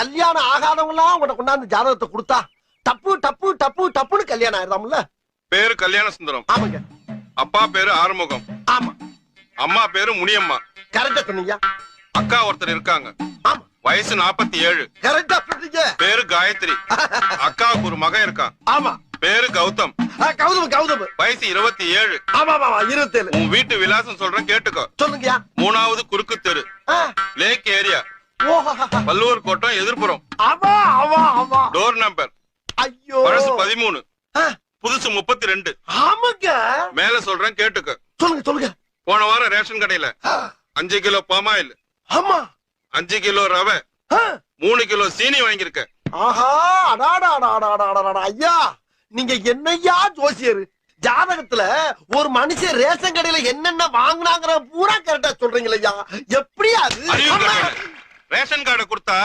கல்யாணம் ஆகாதவங்களாம் உன்னை கொண்டாந்து ஜாதகத்தை கொடுத்தா டப்பு டப்பு டப்பு டப்புன்னு கல்யாணம் ஆயிரதாம்ல. பேரு கல்யாண சுந்தரம். ஆமாங்க. அப்பா பேரு ஆறுமுகம். ஆமா. அம்மா பேரு முனியம்மா. கரெக்டா சொன்னீங்க. அக்கா ஒருத்தர் இருக்காங்க. ஆமா. வயசு 47. கரெக்டா சொன்னீங்க. பேரு காயத்ரி. அக்காவுக்கு ஒரு மகன் இருக்கான். ஆமா. பேரு கௌதம். கௌதம். வயசு 27. ஆமா 27. உன் வீட்டு விலாசம் சொல்றேன் கேட்டுக்கோ. சொல்லுங்கயா. 3வது குறுக்கு தெரு, லேக் ஏரியா, பல்லூர் கோட்டம், எதிர்ப்புறம். டோர் நம்பர் ஐயோ பழசு 13, புதுசு 32. ஆமாங்க. மேல சொல்றேன் கேட்டுக்கோ. சொல்லுங்க. போன வாரம் ரேஷன் கடையில 5 கிலோ பாமாயில், ஆமா 5 கிலோ ரவை, 3 கிலோ சீனி வாங்கியிருக்க. ஆஹா, ஐயா நீங்க என்னையா ஜோசியர்? ஜாதகத்துல ஒரு மனுஷன் ரேஷன் கடையில என்னென்ன வாங்கினாங்கிற பூரா கரெக்டா சொல்றீங்களா? எப்படியா அது? ரேஷன் கார்டை கொடுத்தா